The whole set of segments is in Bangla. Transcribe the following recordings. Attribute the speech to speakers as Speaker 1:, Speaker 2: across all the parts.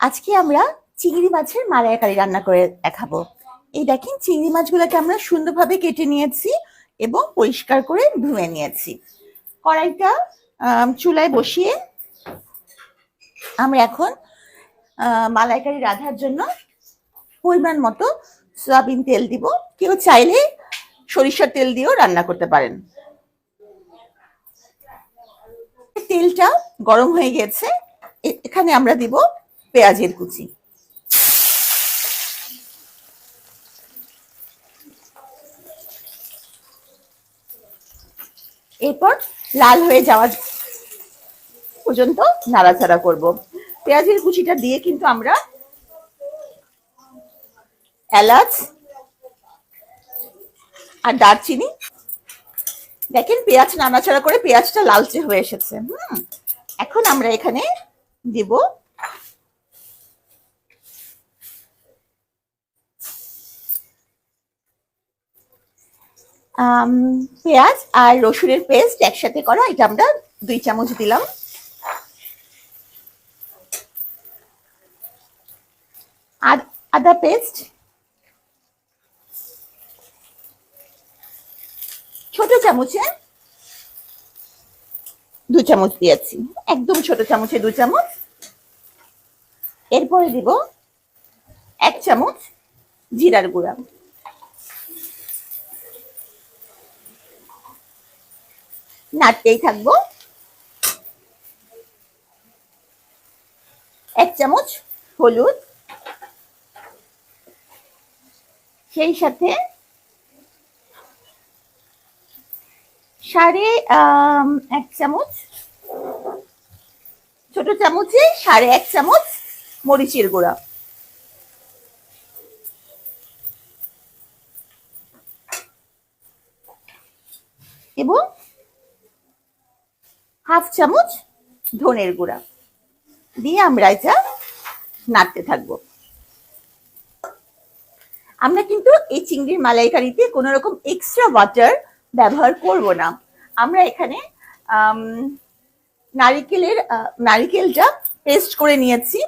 Speaker 1: আজকে আমরা চিংড়ি মাছের মালাইকারি রান্না করে দেখাবো। এই দেখেন, চিংড়ি মাছগুলোকে আমরা সুন্দরভাবে কেটে নিয়েছি এবং পরিষ্কার করে ধুয়ে নিয়েছি। কড়াইটা চুলায় বসিয়ে আমরা এখন মালাইকারি রান্নার জন্য পরিমাণ মতো সয়াবিন তেল দিব। কেউ চাইলে সরিষার তেল দিয়েও রান্না করতে পারেন। তেলটা গরম হয়ে গেছে, এখানে আমরা দিব পেঁয়াজের কুচি। এরপর লাল হয়ে যাওয়া পর্যন্ত নাড়াচাড়া করব। পেঁয়াজের কুচিটা দিয়ে কিন্তু আমরা এলাচ আর দারচিনি, দেখেন পেঁয়াজ নাড়াচাড়া করে পেঁয়াজটা লালচে হয়ে এসেছে। এখন আমরা এখানে দিব পেঁয়াজ আর রসুনের পেস্ট একসাথে করা, এটা আমরা 2 চামচ দিলাম। আদা পেস্ট ছোট চামচে 2 চামচ দিয়েছি, একদম ছোট চামচে 2 চামচ। এরপরে দিব 1 চামচ জিরার গুঁড়া, নাড়তেই থাকবো। 1 চামচ হলুদ, সেই সাথে 1 চামচ, ছোট চামচে 1.5 চামচ মরিচের গুঁড়া, এবং 1/2 চামচ ধনের গুঁড়া দিয়ে আমরা এটা নাড়তে থাকবো। আমরা কিন্তু এই চিংড়ির মালাইকারিতে কোনো রকম এক্সট্রা ওয়াটার ব্যবহার করব না। আমরা এখানে নারিকেলটা পেস্ট করে নিয়েছি,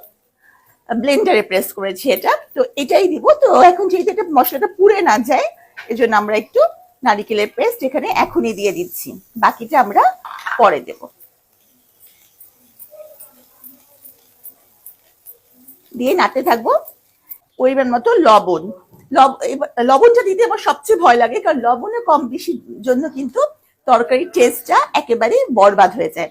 Speaker 1: ব্লেন্ডারে প্রেস করেছি এটা, তো এটাই দিব। তো এখন যেহেতু এটা মশলাটা পুড়ে না যায়, এজন্য আমরা একটু নারিকেলের পেস্ট এখানে এখনই দিয়ে দিচ্ছি, বাকিটা আমরা পরে দেব। দিয়ে নাড়তে থাকবো। পরিমাণ মতো লবণ, লবণটা দিতে আমার সবচেয়ে ভয় লাগে, কারণ লবণে কম বেশির জন্য কিন্তু তরকারির টেস্টটা একেবারে বরবাদ হয়ে যায়।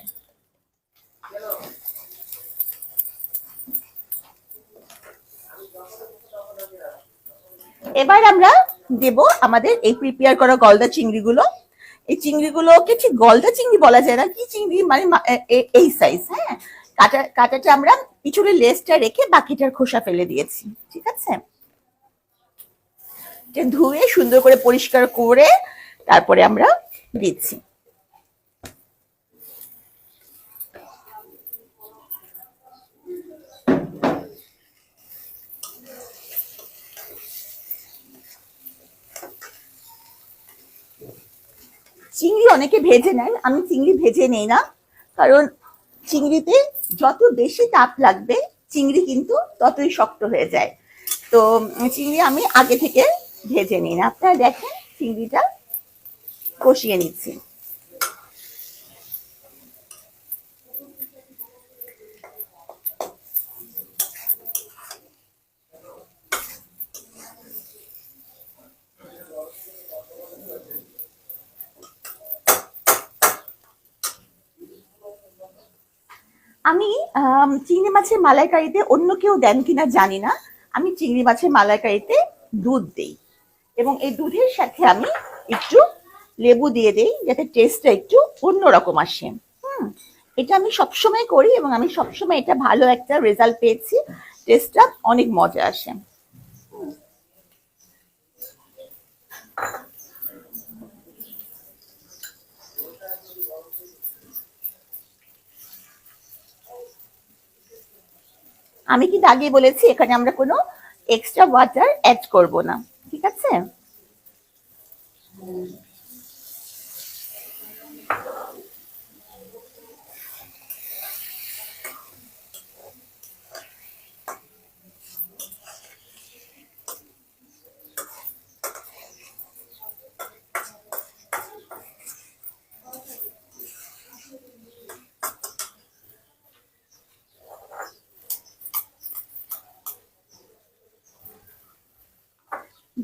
Speaker 1: এবার আমরা দেব আমাদের এই প্রিপেয়ার করা গলদা চিংড়িগুলো। এই চিংড়িগুলোকে ঠিক গলদা চিংড়ি বলা যায় না, কি চিংড়ি মানে এই সাইজ। হ্যাঁ, কাটাটা আমরা পিছনের লেজটা রেখে বাকিটার খোসা ফেলে দিয়েছি, ঠিক আছে। ধুয়ে সুন্দর করে পরিষ্কার করে তারপরে আমরা দিচ্ছি। চিংড়ি অনেকে ভেজে নেয়, আমি চিংড়ি ভেজে নেই না, কারণ চিংড়িতে যত বেশি তাপ লাগবে চিংড়ি কিন্তু ততই শক্ত হয়ে যায়। তো চিংড়ি আমি আগে থেকে ভেজে নিই না। আপনারা দেখেন চিংড়িটা কষিয়ে নিচ্ছি। আমি চিংড়ি মাছের মালাইকারিতে অন্য কেউ দেন কিনা জানি না, আমি চিংড়ি মাছের মালাইকারিতে দুধ দিই, এবং এই দুধের সাথে আমি একটু লেবু দিয়ে দিই, যাতে টেস্টটা একটু অন্যরকম আসে। এটা আমি সবসময় করি এবং আমি সবসময় এটা ভালো একটা রেজাল্ট পেয়েছি, টেস্টটা অনেক মজা আসে। আমি কিন্তু আগে বলেছি এখানে আমরা কোনো এক্সট্রা ওয়াটার অ্যাড করব না, ঠিক আছে।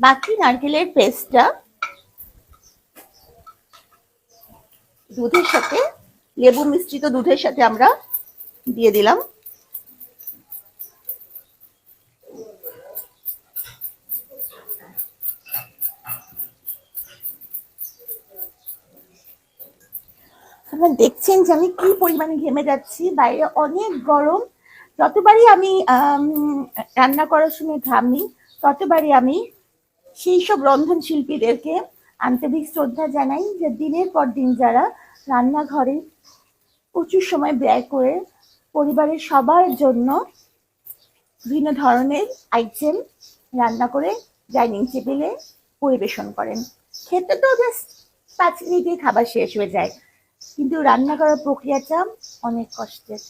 Speaker 1: বাকি নারকেলের পেস্টটা দুধের সাথে, লেবু মিশ্রিত দুধের সাথে আমরা দিয়ে দিলাম। আপনারা দেখছেন যে আমি কি পরিমাণে ঘেমে যাচ্ছি, বাইরে অনেক গরম। যতবারই আমি রান্না করার সময় ঘামি, ততবারই আমি সেই সব রন্ধন শিল্পীদেরকে আন্তরিক শ্রদ্ধা জানাই, যে দিনের পর দিন যারা রান্নাঘরে প্রচুর সময় ব্যয় করে পরিবারের সবার জন্য বিভিন্ন ধরনের আইটেম রান্না করে ডাইনিং টেবিলে পরিবেশন করেন। খেতে তো জাস্ট 5 মিনিটে খাবার শেষ হয়ে যায়, কিন্তু রান্না করার প্রক্রিয়াটা অনেক কষ্টের।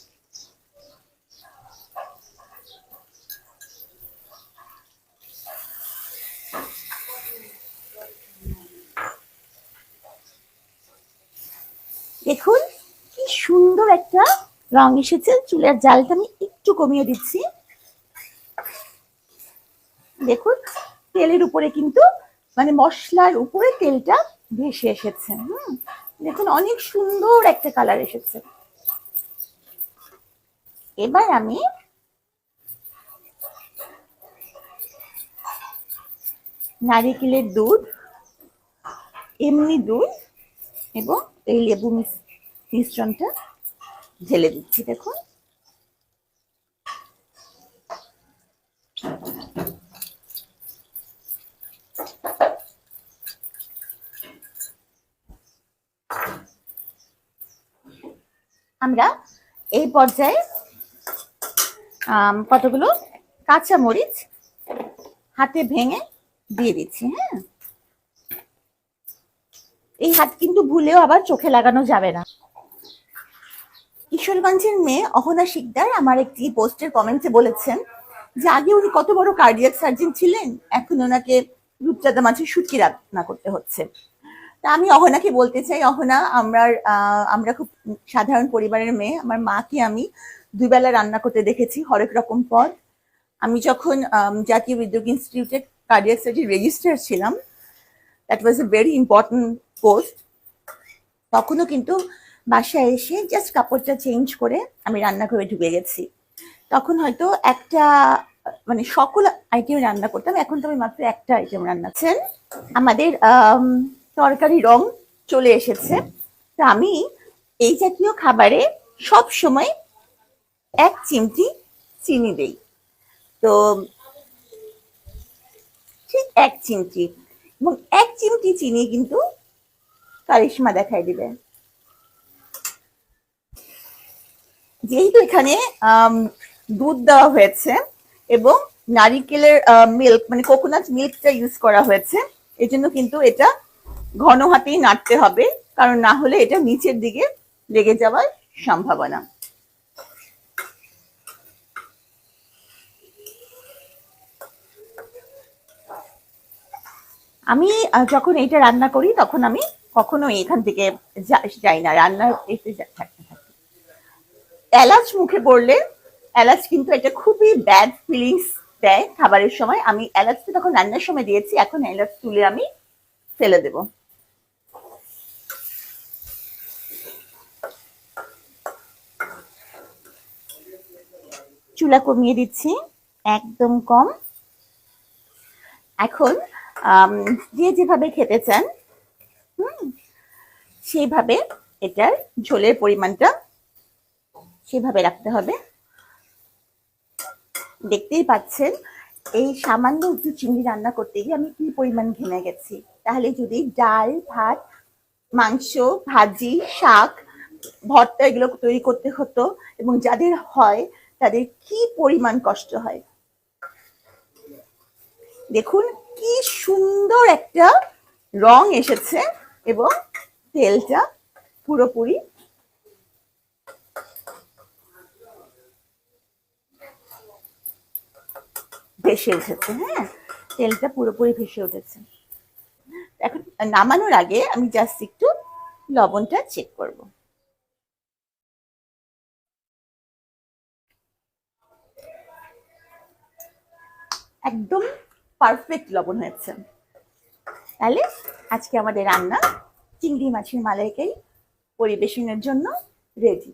Speaker 1: দেখুন কি সুন্দর একটা রং এসেছে। চুলের জালটা আমি একটু কমিয়ে দিচ্ছি। দেখুন তেলের উপরে কিন্তু মানে মশলার উপরে তেলটা ভেসে এসেছে। দেখুন অনেক সুন্দর একটা কালার এসেছে। এবার আমি নারিকেলের দুধ, এমনি দুধ এবং এই লেবু মিশ্রণটা ঢেলে দিচ্ছি। দেখুন আমরা এই পর্যায়ে কতগুলো কাঁচা মরিচ হাতে ভেঙে দিয়ে দিচ্ছি। হ্যাঁ, এই হাত কিন্তু ভুলেও আবার চোখে লাগানো যাবে না। কিশোরগঞ্জের মেয়ে অহনা শিকদার আমার একটি পোস্টের কমেন্টে বলেছেন যে আগে উনি কত বড় কার্ডিয়াক সার্জন ছিলেন, এখন ওনাকে রূপচাঁদা মাছের শুটকি রান্না করতে হচ্ছে। তা আমি অহনাকে বলতে চাই, অহনা আমরা খুব সাধারণ পরিবারের মেয়ে। আমার মাকে আমি 2 বেলা রান্না করতে দেখেছি হরেক রকম পদ। আমি যখন জাতীয় হৃদরোগ ইনস্টিটিউটে কার্ডিয়াক সার্জারি রেজিস্ট্রার ছিলাম, that was a very important post. তখনও কিন্তু বাসায় এসে জাস্ট কাপড়টা চেঞ্জ করে আমি রান্নাঘরে ঢুকে গেছি। তখন হয়তো একটা মানে সকল আইটেম রান্না করতাম, এখন তো আমি মাত্র একটা আইটেম রান্না করছেন। আমাদের তরকারি রং চলে এসেছে। তো আমি এই জাতীয় খাবারে সব সময় 1 চিমটি চিনি দেই। তো ঠিক 1 চিমটি, এবং 1 চিমটি চিনি কিন্তু কারিশমা দেখাই দিবে। যেহেতু এখানে দুধ দেওয়া হয়েছে এবং নারিকেলের মিল্ক মানে কোকোনাট মিল্কটা ইউজ করা হয়েছে, এই জন্য কিন্তু এটা ঘন হাতেই নাড়তে হবে, কারণ না হলে এটা নিচের দিকে লেগে যাওয়ার সম্ভাবনা। আমি যখন এটা রান্না করি তখন আমি কখনো এখান থেকে যাই না, রান্নার এতে থাকতে থাকি। এলাচ মুখে পড়লে, এলাচ কিন্তু একটা খুবই ব্যাড ফিলিংস দেয় খাবারের সময়। আমি এলাচটা তখন রান্নার সময় দিয়েছি, এখন এলাচ তুলে আমি ফেলে দেব। চুলা কমিয়ে দিচ্ছি, একদম কম। এখন যে যেভাবে খেতে চান সেইভাবে এটার ঝোলের পরিমাণটা সেভাবে রাখতে হবে। দেখতেই পাচ্ছেন এই সামান্য একটু চিংড়ি রান্না করতে গিয়ে আমি কি পরিমাণ ঘেমে গেছি। তাহলে যদি ডাল, ভাত, মাংস, ভাজি, শাক, ভর্তা এগুলো তৈরি করতে হতো, এবং যাদের হয় তাদের কি পরিমাণ কষ্ট হয়। দেখুন কি সুন্দর একটা রং এসেছে এবং তেলটা পুরোপুরি ভেসে উঠেছে। হ্যাঁ, তেলটা পুরোপুরি ভেসে উঠেছে। এখন নামানোর আগে আমি জাস্ট একটু লবণটা চেক করব। একদম পারফেক্ট লবণ হয়েছে। তাহলে আজকে আমাদের রান্না চিংড়ি মাছের মালাইকারি পরিবেশনের জন্য রেডি।